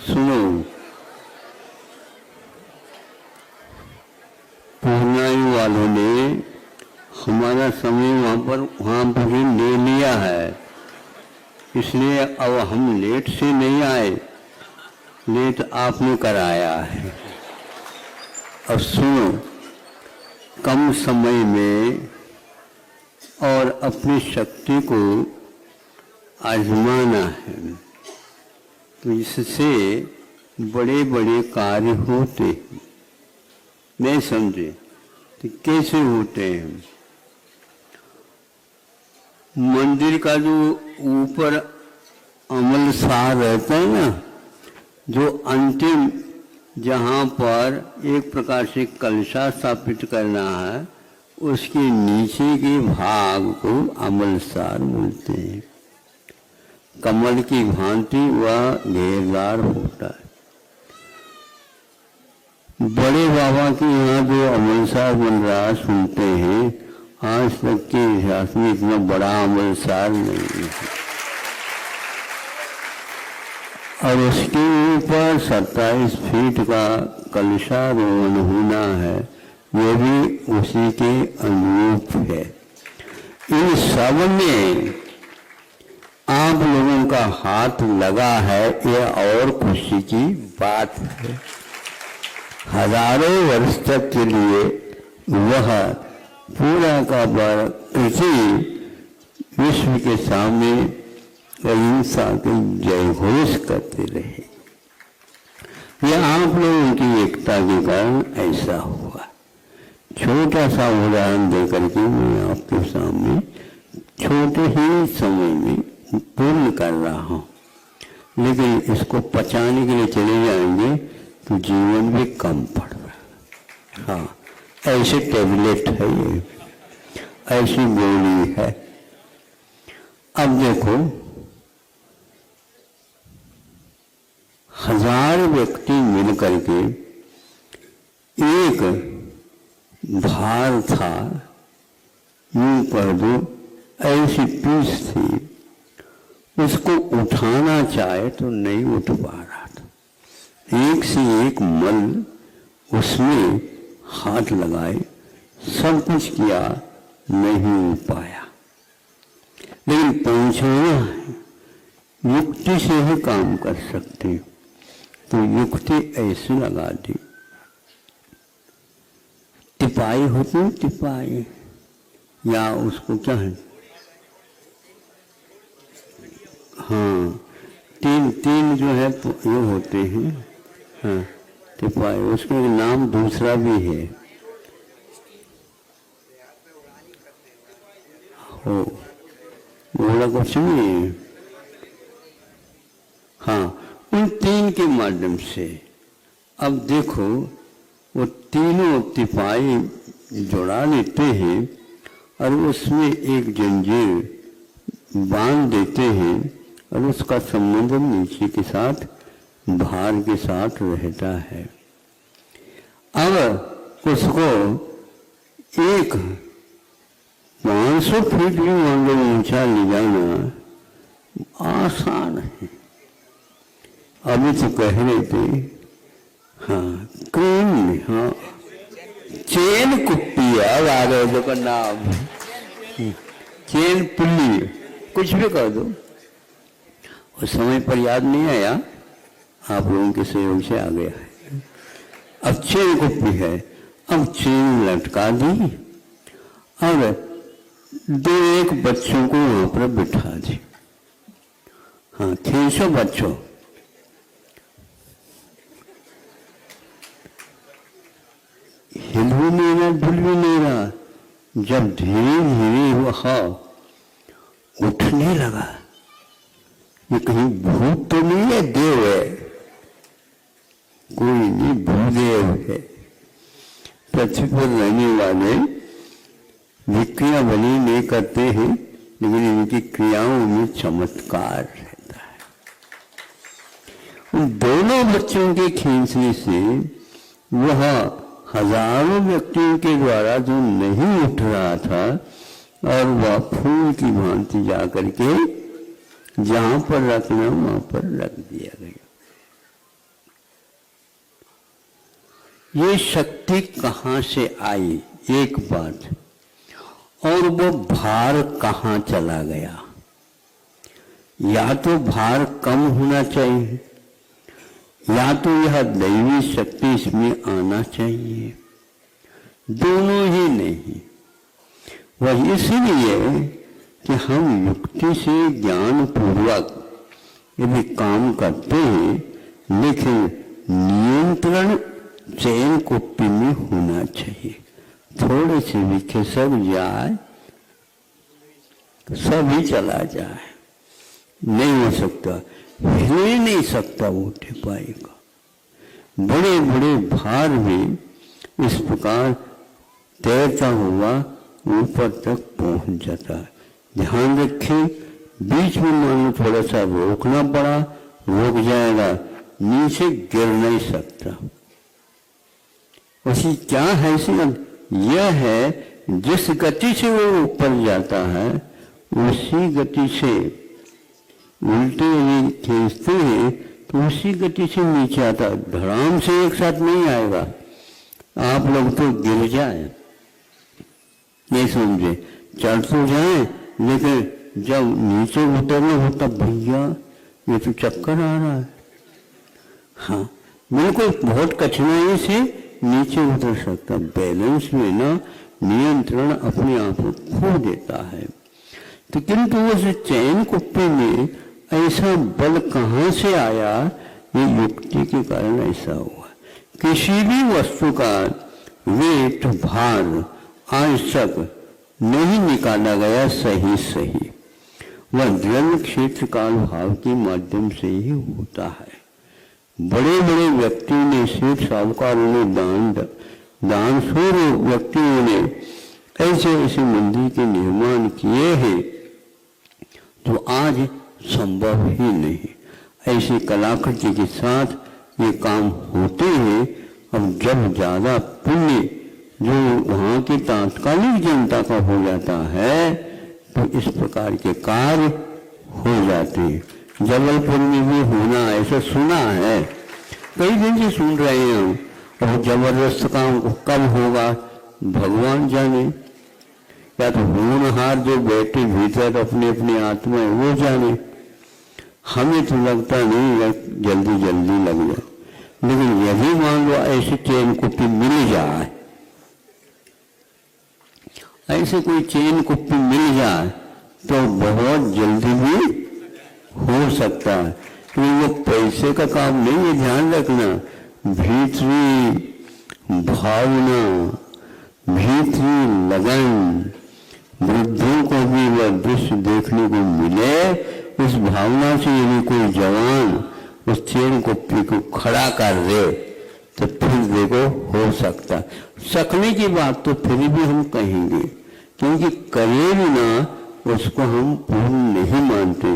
सुनो, पूर्णायु वालों ने हमारा समय वहां पर ही ले लिया है, इसलिए अब हम लेट से नहीं आए, लेट आपने कराया है। अब सुनो, कम समय में और अपनी शक्ति को आजमाना है, तो इससे बड़े बड़े कार्य होते हैं। नहीं समझे तो कैसे होते हैं? मंदिर का जो ऊपर अमल सार रहता है ना, जो अंतिम जहाँ पर एक प्रकार से कलशा स्थापित करना है, उसके नीचे के भाग को अमलसार बोलते हैं। कमल की भांति वह घेरदार होता है। बड़े बाबा के यहाँ जो अमलसार बन रहा सुनते हैं, आज तक के इतिहास में इतना बड़ा अमलसार नहीं है। और उसके ऊपर 27 फीट का कलशारोहण होना है, वो भी उसी के अनुरूप है। इन सब में आप लोगों का हाथ लगा है, ये और खुशी की बात है। हजारों वर्ष तक के लिए वह पूरा का पृथ्वी विश्व के सामने अहिंसा के जय घोष करते रहे। यह आप लोगों की एकता के कारण ऐसा हुआ। छोटा सा उदाहरण देकर के मैं आपके सामने छोटे ही समय में पूर्ण कर रहा हूँ, लेकिन इसको पचाने के लिए चले जाएंगे तो जीवन भी कम पड़ रहा। हाँ, ऐसे टेबलेट है ये, ऐसी गोली है। अब देखो, 1000 व्यक्ति मिलकर के एक भार था, यूं कर दो ऐसी पीस थी, उसको उठाना चाहे तो नहीं उठ पा रहा था। एक से एक मल उसमें हाथ लगाए, सब कुछ किया, नहीं हो पाया। लेकिन पहुंचाना है, युक्ति से ही काम कर सकते, तो युक्ति ऐसे लगा दी। टिपाई होती है, टिपाई, या उसको क्या है, हाँ, तीन जो है ये होते हैं, हाँ, टिपाई, उसका नाम दूसरा भी है। हो, बोला कुछ नहीं। हाँ, उन 3 के माध्यम से अब देखो, वो तीनों टिपाई जोड़ा लेते हैं और उसमें एक जंजीर बांध देते हैं, और उसका संबंध नीचे के साथ, भार के साथ रहता है। अब उसको एक 500 फीट भी मान लो ऊंचा ले जाना आसान है। अभी तो कह रहे थे, हाँ, क्रीम, हाँ, चेन कुप्पी आ गए तो का नाम, चेन पुल्ली, कुछ भी कर दो। उस समय पर याद नहीं आया, आप लोगों के सहयोग से आ गया है। अब चेन कुप्पी है, अब चेन लटका दी और 2-1 बच्चों को वहां पर बिठा दी। हाँ, 300 बच्चों, हिल भी नहीं रहा, डुल भी नहीं रहा। जब धीरे धीरे वह उठने लगा, ये कहीं भूत तो नहीं है, देव है, कोई नहीं, भूदेव है। पृथ्वी पर रहने वाले विक्रिया बनी नहीं करते हैं, लेकिन इनकी क्रियाओं में चमत्कार रहता है। उन दोनों बच्चों के खींचने से वह हजारों व्यक्तियों के द्वारा जो नहीं उठ रहा था, और वह फूल की भांति जाकर के जहां पर रखना वहां पर रख दिया गया। ये शक्ति कहाँ से आई, एक बात, और वो भार कहाँ चला गया। या तो भार कम होना चाहिए, या तो यह दैवी शक्ति इसमें आना चाहिए, दोनों ही नहीं। वह इसलिए कि हम युक्ति से ज्ञान पूर्वक यदि काम करते हैं, लेकिन नियंत्रण चैन कुप्पी में होना चाहिए। थोड़े से भी खिसक जाए सभी चला जाए, नहीं हो सकता, हिल ही नहीं सकता वो टिपाई का। बड़े बड़े भार भी इस प्रकार तैरता हुआ ऊपर तक पहुंच जाता है। ध्यान रखें, बीच में मान लो थोड़ा सा रोकना पड़ा, रुक जाएगा, नीचे गिर नहीं सकता। उसी क्या है यह है, जिस गति से वो ऊपर जाता है उसी गति से उल्टे खींचते हैं तो उसी गति से नीचे आता है, धड़ाम से एक साथ नहीं आएगा। आप लोग तो गिर जाए, नहीं समझे, चढ़ तो जाए, लेकिन जब नीचे उतरना होता, भैया ये तो चक्कर आ रहा है। हाँ, बिल्कुल बहुत कठिनाई से नीचे उतर सकता। बैलेंस में ना नियंत्रण अपने आप को खो देता है। तो किंतु उस चैन कुप्पी में ऐसा बल कहाँ से आया, ये युक्ति के कारण ऐसा हुआ। किसी भी वस्तु का वेट भार आज तक नहीं निकाला गया सही, वह द्रव्य क्षेत्र काल भाव के माध्यम से ही होता है। बड़े बड़े व्यक्तियों ने, सेठ साहूकारों ने, दान शूर व्यक्तियों ने ऐसे ऐसे मंदिर के निर्माण किए हैं जो आज संभव ही नहीं। ऐसी कलाकृति के साथ ये काम होते हैं। अब जब ज्यादा पुण्य जो वहाँ की तात्कालिक जनता का हो जाता है तो इस प्रकार के कार्य हो जाते हैं। जबलपुर में भी होना ऐसा सुना है, कई दिन से सुन रहे हैं हम। और जबरदस्त काम कब होगा भगवान जाने, या तो होनहार जो बैठे भीतर अपने अपने आत्मा है वो जाने। हमें तो लगता नहीं जल्दी जल्दी लग जाए, लेकिन यदि मान लो ऐसी चैन कुप्पी मिल जाए, ऐसे कोई चैन कुप्पी मिल जाए तो बहुत जल्दी भी हो सकता है। क्योंकि वो पैसे का काम नहीं है, ध्यान रखना। भीतरी भावना, भीतरी लगन, वृद्धों को भी वह दृश्य देखने को मिले, उस भावना से यदि कोई जवान उस चैन कुप्पी को खड़ा कर दे तो फिर देखो हो सकता। सकने की बात तो फिर भी हम कहेंगे, क्योंकि करे भी ना उसको हम पूर्ण नहीं मानते।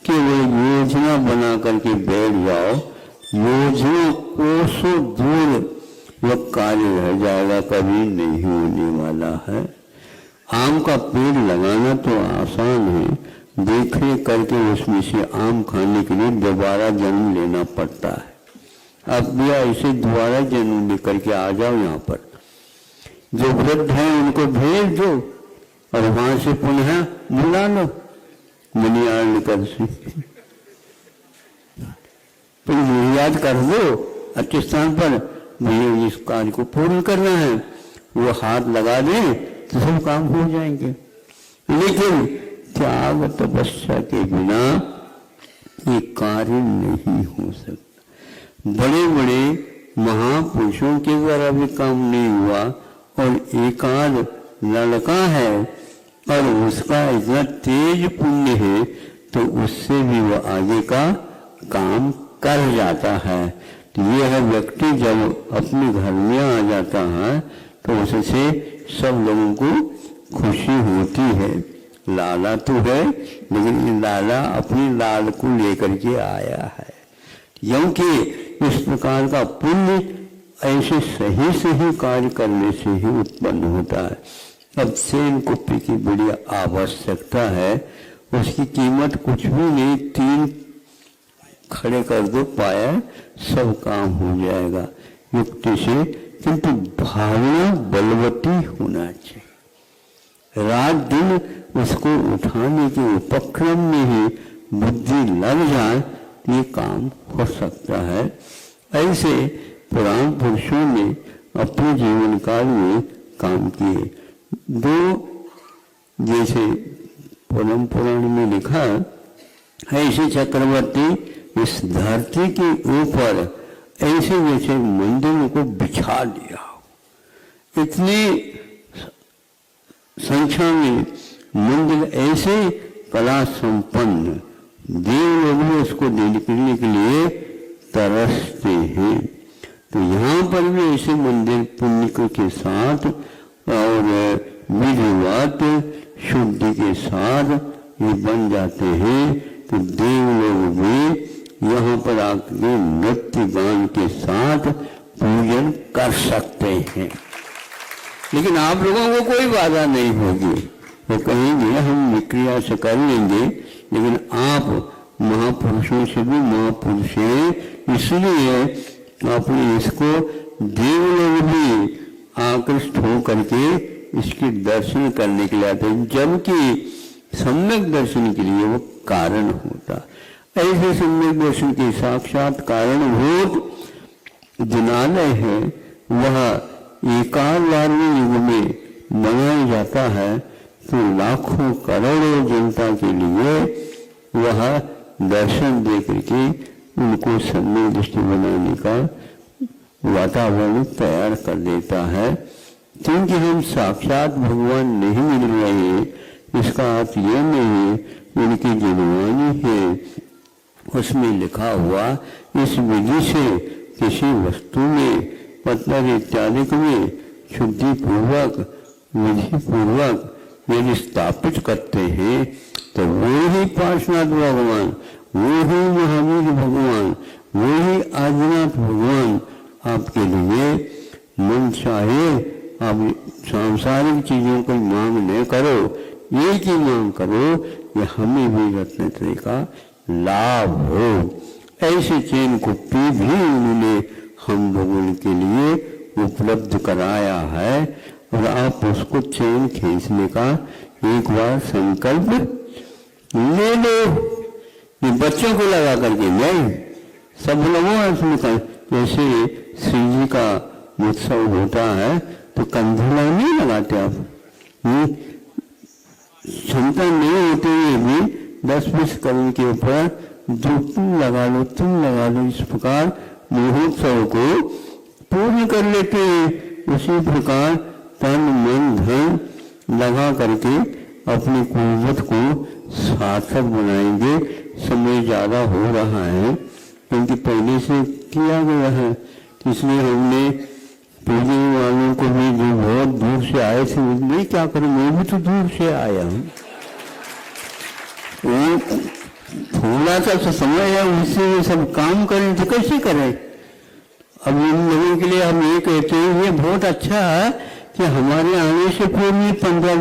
केवल योजना बना करके बैठ जाओ, योजना कोसों दूर वह कार्य रह जाएगा, कभी नहीं होने वाला है। आम का पेड़ लगाना तो आसान है, देख रेख करके उसमें से आम खाने के लिए दोबारा जन्म लेना पड़ता है। अब भी ऐसे दोबारा जन्म लेकर के आ जाओ यहाँ पर। जो वृद्ध हैं उनको भेज दो और वहां से पुनः बुला लो मनियार निकल से, तो याद कर दो अच्छे स्थान पर, मुझे इस कार्य को पूर्ण करना है, वो हाथ लगा दें तो सब काम हो जाएंगे। लेकिन त्याग तपस्या के बिना ये कार्य नहीं हो सकता। बड़े बड़े महापुरुषों के द्वारा भी काम नहीं हुआ, और एकाध लड़का है और उसका इतना तेज पुण्य है तो उससे भी वह आगे का काम कर जाता है। तो यह व्यक्ति जब अपने घर में आ जाता है तो उससे सब लोगों को खुशी होती है। लाला तो है, लेकिन लाला अपनी लाल को लेकर के आया है, क्योंकि इस प्रकार का पुण्य ऐसे सही सही कार्य करने से ही उत्पन्न होता है। अब चैन कुप्पी की बड़ी आवश्यकता है, उसकी कीमत कुछ भी नहीं, 3 खड़े कर दो पाया, सब काम हो जाएगा। युक्ति से किंतु भावना बलवती होना चाहिए। रात दिन उसको उठाने के उपक्रम में ही बुद्धि लग जाए तो ये काम हो सकता है। ऐसे पुराण पुरुषों ने अपने जीवन काल में काम किए। दो, जैसे परम पुराण में लिखा, ऐसे चक्रवर्ती इस धरती के ऊपर ऐसे जैसे मंदिर को बिछा दिया, इतनी संख्या में मंदिर ऐसे कला संपन्न, देव लोग भी उसको देखने के लिए तरसते हैं। तो यहाँ पर भी ऐसे मंदिर पुण्य के साथ और विधिवत शुद्धि के साथ ये बन जाते हैं। तो देव लोग भी यहाँ पर आके नृत्य गान के साथ पूजन कर सकते हैं। लेकिन आप लोगों को कोई बाधा नहीं होगी, वो कहेंगे हम क्रिया से कर लेंगे, लेकिन आप महापुरुषों से भी महापुरुष हैं, इसलिए आपने इसको देव लोग भी आकृष्ट हो करके इसके दर्शन करने के लिए आते हैं, जबकि सम्यक दर्शन के लिए वो कारण होता। ऐसे सम्यक दर्शन के साक्षात कारणभूत जिनालय है, वह एकालवारवें युग में बनाया जाता है। तो लाखों करोड़ों जनता के लिए वह दर्शन दे करके उनको सम्यक दृष्टि बनाने का वातावरण तैयार कर देता है। क्योंकि हम साक्षात भगवान नहीं मिल रहे, इसका अर्थ यह नहीं उनकी जनवाणी है उसमें लिखा हुआ इस विधि से किसी वस्तु में पत्थर इत्यादि में शुद्धि पूर्वक विधि पूर्वक यदि स्थापित करते हैं तो वो ही पार्श्वनाथ भगवान, वो ही महावीर भगवान, वो ही आदिनाथ भगवान आपके लिए मन चाहे आप सांसारिक चीजों को मांग न करो, एक ही मांग करो कि हमें भी रत्नत्रय का लाभ हो। ऐसे चैन कुप्पी भी उन्होंने हम लोगों के लिए उपलब्ध कराया है और आप उसको चैन खींचने का एक बार संकल्प ले लो। ये बच्चों को लगा करके नहीं, सब लोगों इसमें जैसे श्री जी का उत्सव होता है तो कंधेला नहीं लगाते आप, क्षमता नहीं होते हुए भी 10-20 करोड़ के ऊपर जो तुम लगा लो, इस प्रकार महोत्सव को पूर्ण कर लेते हैं। उसी प्रकार तन मन धन लगा करके अपनी कुव्वत को सार्थक बनाएंगे। समय ज्यादा हो रहा है क्योंकि पहले से किया गया है, इसलिए हमने पूजने वालों को भी जो बहुत दूर से आए थे, नहीं क्या करूं, मैं भी तो दूर से आया हूं, वो थोड़ा सा समय है उससे ये सब काम करें तो कैसे करें। अब इन लोगों के लिए हम ये कहते हैं ये बहुत अच्छा है कि हमारे आने से पूरी 15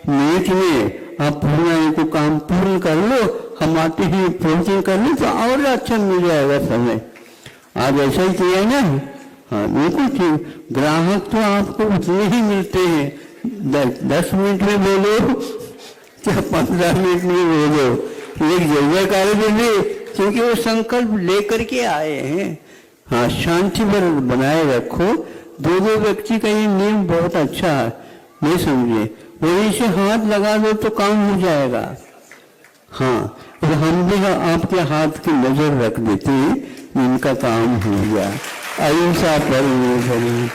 मिनट में आप पूर्ण को काम पूर्ण कर लो, हम आते ही पूर्ण कर लो तो और अच्छा मिल जाएगा समय। आज ऐसा ही किया है ना। हाँ बिल्कुल ठीक, ग्राहक तो आपको उतने ही मिलते हैं, 10 मिनट में बोलो क्या 15 मिनट में बोलो, एक जगह कार्य बोले क्योंकि वो संकल्प लेकर के आए हैं। हाँ शांति पर बनाए रखो। दो व्यक्ति का ये नियम बहुत अच्छा है, नहीं समझे, वहीं से हाथ लगा दो तो काम हो जाएगा। हाँ और हम भी आपके हाथ की नजर रख देते हैं, इनका काम हो गया। अहिंसा परमो धर्मः।